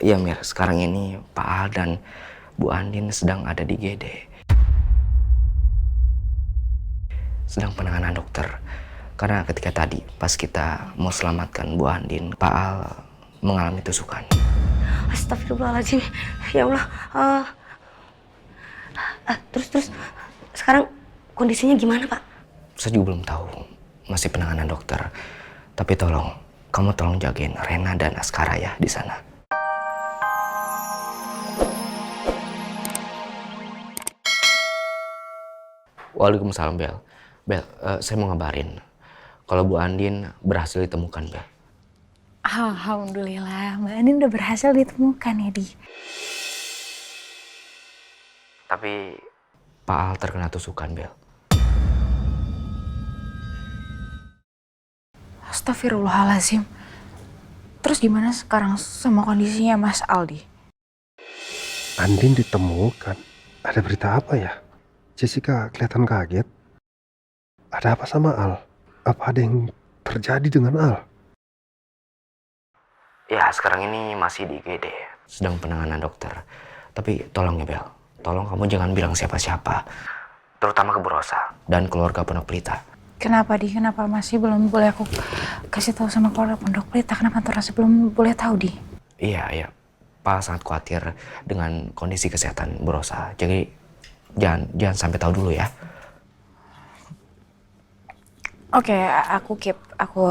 Ya Mir, sekarang ini Pak Al dan Bu Andin sedang ada di GD. Sedang penanganan dokter. Karena ketika tadi pas kita mau selamatkan Bu Andin, Pak Al mengalami tusukan. Astagfirullahaladzim. Ya Allah. Terus sekarang kondisinya gimana, Pak? Saya juga belum tahu. Masih penanganan dokter. Tapi kamu tolong jagain Rena dan Askara ya di sana. Waalaikumsalam Bel. Bel, saya mau ngabarin kalau Bu Andin berhasil ditemukan Bel. Alhamdulillah, Mbak Andin udah berhasil ditemukan ya, Di. Tapi Pak Al terkena tusukan Bel. Astagfirullahaladzim. Terus gimana sekarang sama kondisinya Mas Aldi? Andin ditemukan. Ada berita apa ya? Jessica kelihatan kaget. Ada apa sama Al? Apa ada yang terjadi dengan Al? Ya, sekarang ini masih di GD. Sedang penanganan dokter. Tapi tolong ya Bel. Tolong kamu jangan bilang siapa-siapa. Terutama ke Bu Rosa dan keluarga Pondok Pelita. Kenapa, Di? Kenapa masih belum boleh aku kasih tahu sama keluarga Pondok Pelita? Kenapa Tante Rosa belum boleh tahu, Di? Iya. Pak sangat khawatir dengan kondisi kesehatan Bu Rosa. Jadi jangan sampai tahu dulu ya. Oke, aku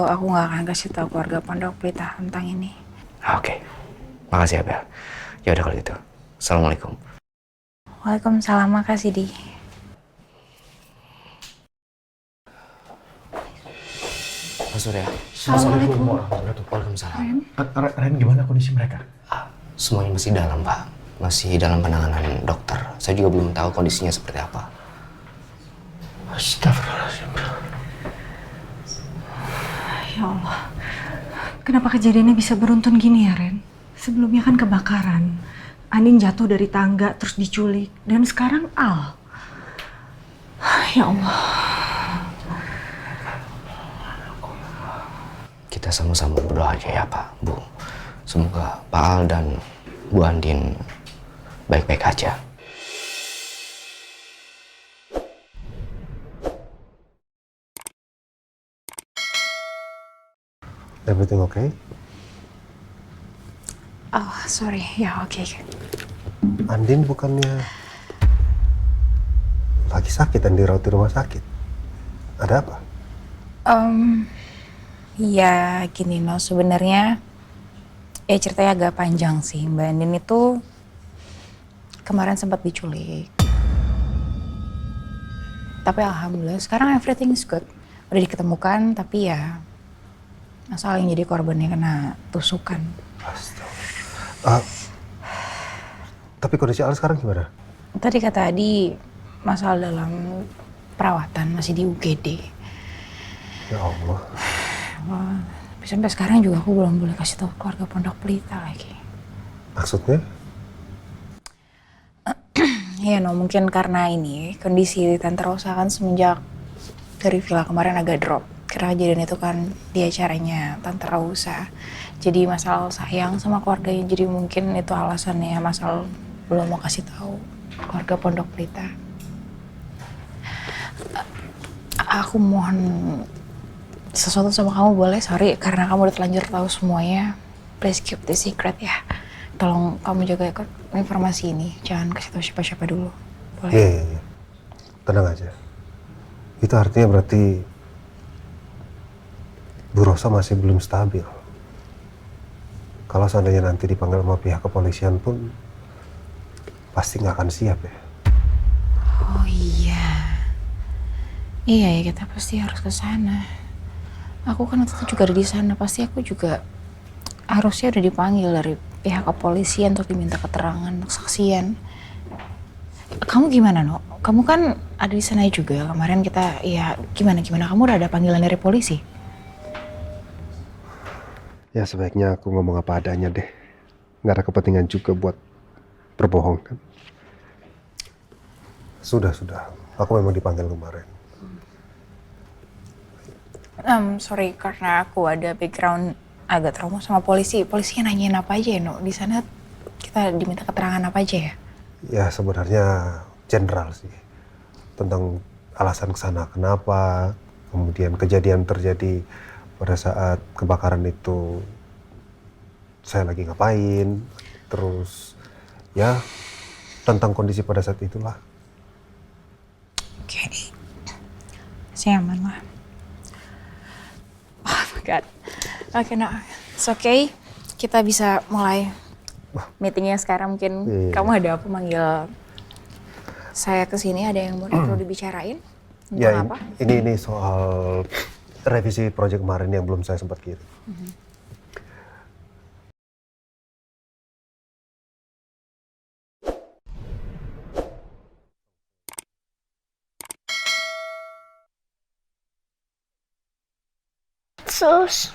nggak akan kasih tahu keluarga Pondok Pelita tentang ini. Oke. Makasih ya Bel. Ya udah kalau gitu. Assalamualaikum. Waalaikumsalam, makasih, Di. Pak Surya. Assalamualaikum warahmatullahi wabarakatuh. Waalaikumsalam. Ren, gimana kondisi mereka? Semuanya masih dalam Pak. Masih dalam penanganan dokter. Saya juga belum tahu kondisinya seperti apa. Astagfirullahaladzim. Ya Allah, kenapa kejadiannya bisa beruntun gini ya, Ren? Sebelumnya kan kebakaran, Andin jatuh dari tangga terus diculik, dan sekarang Al. Ya Allah. Kita sama-sama berdoa aja ya Pak, Bu. Semoga Pak Al dan Bu Andin baik-baik aja. Everything okay? Oh, sorry. Ya, oke. Andin bukannya lagi sakit dan dirawat di rumah sakit? Ada apa? Ya gini no, sebenarnya ya ceritanya agak panjang sih. Mbak Andin itu kemarin sempat diculik. Tapi alhamdulillah sekarang everything is good. Udah diketemukan, tapi ya masalah yang jadi korbannya kena tusukan. Astaga. Tapi kondisi Al sekarang gimana? Tadi kata Adi masalah dalam perawatan masih di UGD. Ya Allah. Wah, sampai sekarang juga aku belum boleh kasih tahu keluarga Pondok Pelita lagi. Maksudnya? Ya no, mungkin karena ini kondisi Tante Rosa kan semenjak dari villa kemarin agak drop. Karena kejadian itu kan di acaranya Tante Rosa. Jadi Masal sayang sama keluarganya, jadi mungkin itu alasannya Masal belum mau kasih tahu keluarga Pondok Pelita. Aku mohon sesuatu sama kamu boleh? Sorry karena kamu udah terlanjur tahu semuanya. Please keep the secret ya. Tolong kamu jaga informasi ini. Jangan kasih tahu siapa-siapa dulu. Boleh? Iya. Tenang aja. Itu artinya berarti Bu Rosa masih belum stabil. Kalau seandainya nanti dipanggil sama pihak kepolisian pun pasti nggak akan siap ya. Oh iya. Iya ya, kita pasti harus ke sana. Aku kan waktu itu juga ada di sana, pasti aku juga harusnya udah dipanggil dari pihak kepolisian untuk diminta keterangan, kesaksian. Kamu gimana, No? Kamu kan ada di sana juga. Kemarin kita, ya gimana? Kamu udah ada panggilan dari polisi? Ya sebaiknya aku ngomong apa adanya deh. Nggak ada kepentingan juga buat berbohong kan. Sudah. Aku memang dipanggil kemarin. Sorry karena aku ada background agak trauma sama polisi. Polisinya nanyain apa aja ya, No? Di sana kita diminta keterangan apa aja ya? Ya sebenarnya general sih. Tentang alasan kesana kenapa, kemudian kejadian terjadi pada saat kebakaran itu saya lagi ngapain, terus ya tentang kondisi pada saat itulah. Oke. Saya aman lah. Oh my god. Oke, no. It's okay. Kita bisa mulai meetingnya sekarang. Mungkin kamu ada apa manggil saya ke sini, ada yang perlu dibicarain? Tentang Ya apa? ini soal revisi proyek kemarin yang belum saya sempat kirim. Sus,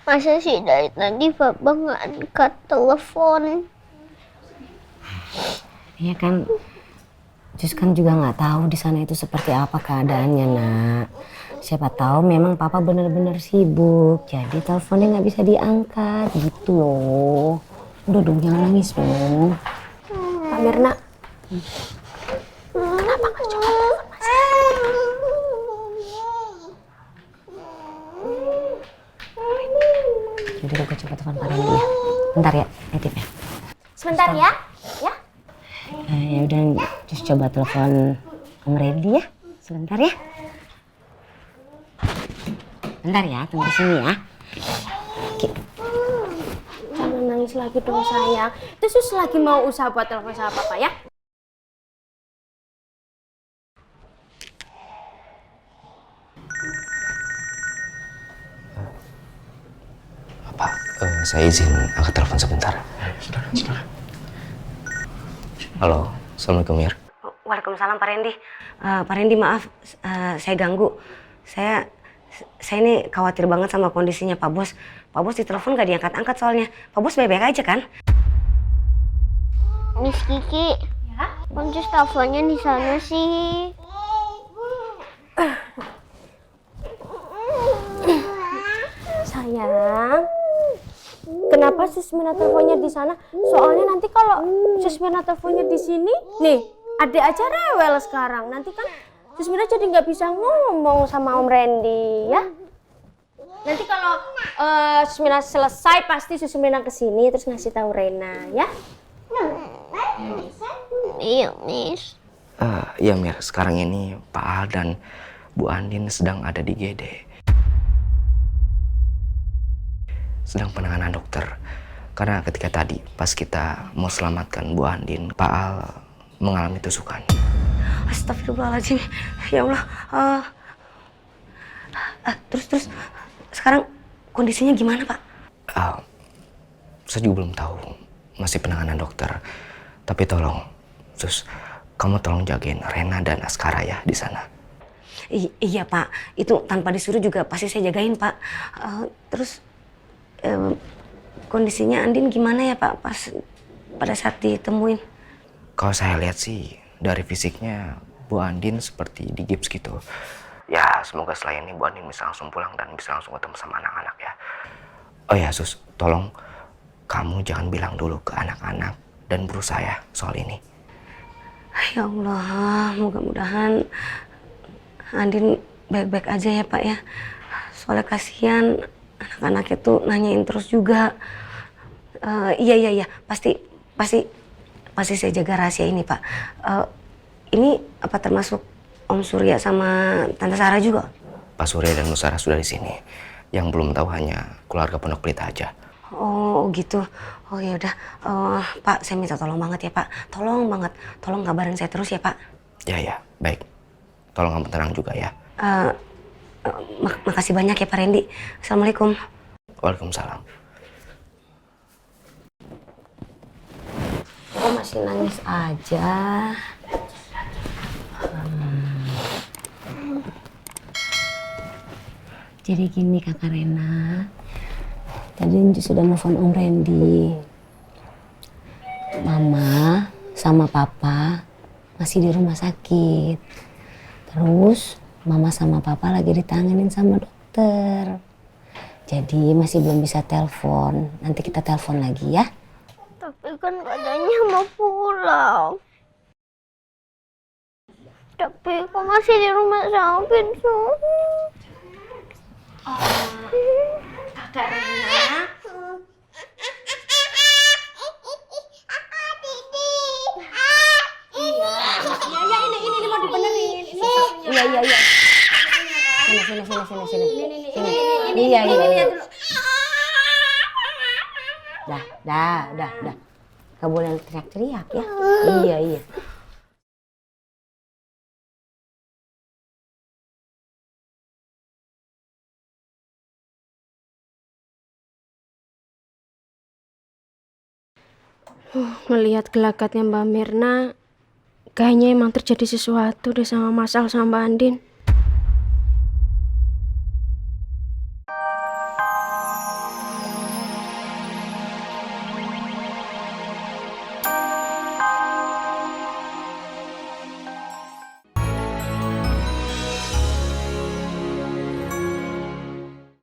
masa sih dari tadi Papa nggak angkat telepon? Iya kan, Jus kan juga nggak tahu di sana itu seperti apa keadaannya, Nak. Siapa tahu memang Papa benar-benar sibuk, jadi teleponnya nggak bisa diangkat gitu loh. Udah dong, jangan nangis dong. Pak Mirna, Kenapa nggak coba telepon Mas? Jadi gue coba telepon Pak Randy ya. Bentar ya, nitip ya. sebentar ya. Ya udah, Jus coba telepon Om Randy ya. Sebentar ya. Bentar ya, tunggu sini ya. Oke. Jangan nangis lagi dong sayang. Itu Sus lagi mau usaha buat telepon sama Papa ya. Pak, saya izin angkat telepon sebentar. Silakan. Halo, Assalamualaikum Mir. Waalaikumsalam Pak Randy. Pak Randy maaf, saya ganggu. Saya ini khawatir banget sama kondisinya Pak Bos. Pak Bos ditelepon gak diangkat-angkat soalnya. Pak Bos baik-baik aja kan? Miss Kiki, ya? Kunci teleponnya di sana sih. Sayang, kenapa Susmina teleponnya di sana? Soalnya nanti kalau Susmina teleponnya di sini, nih, adek aja rewel sekarang. Nanti kan Susmina jadi nggak bisa ngomong sama Om Randy, ya. Nanti kalau Susmina selesai, pasti Susmina kesini terus ngasih tahu Rena, ya. Iya, Miss. Ya Mir, sekarang ini Pak Al dan Bu Andin sedang ada di GD. Sedang penanganan dokter. Karena ketika tadi pas kita mau selamatkan Bu Andin, Pak Al mengalami tusukan. Astagfirullahaladzim. Ya Allah. Terus sekarang kondisinya gimana Pak? Saya juga belum tahu. Masih penanganan dokter. Tapi tolong, Sus, kamu tolong jagain Rena dan Askara ya di sana. Iya Pak, itu tanpa disuruh juga pasti saya jagain Pak. Terus kondisinya Andin gimana ya Pak pas pada saat ditemuin? Kalau saya lihat sih dari fisiknya Bu Andin seperti digips gitu. Ya semoga setelah ini Bu Andin bisa langsung pulang dan bisa langsung ketemu sama anak-anak ya. Oh ya Sus, tolong kamu jangan bilang dulu ke anak-anak dan berusaha ya soal ini. Ya Allah, mudah-mudahan Andin baik-baik aja ya Pak ya. Soalnya kasihan anak-anak itu nanyain terus juga. Iya, pasti saya jaga rahasia ini Pak. Ini apa termasuk Om Surya sama Tante Sarah juga? Pak Surya dan Bu Sarah sudah di sini. Yang belum tahu hanya keluarga Pondok Pelita aja. Oh gitu. Oh ya udah. Pak, saya minta tolong banget ya Pak. Tolong banget. Tolong kabarin saya terus ya Pak. Ya, baik. Tolong kamu tenang juga ya. Makasih banyak ya Pak Randy. Assalamualaikum. Waalaikumsalam. Kok masih nangis aja? Jadi gini Kakak Rena. Tadi Njus sudah nelfon Om Randy. Mama sama Papa masih di rumah sakit. Terus Mama sama Papa lagi ditanganin sama dokter. Jadi masih belum bisa telepon. Nanti kita telepon lagi ya. Tapi kan katanya mau pulang. Tapi kok masih di rumah sakit, Sus? Kakak Rena. Iya, ini mau dibenerin. Iya. Sini. Iya. Dah. Gak boleh teriak-teriak ya. Iya. Melihat gelagatnya Mbak Mirna, kayaknya emang terjadi sesuatu deh sama Mas Al sama Mbak Andin.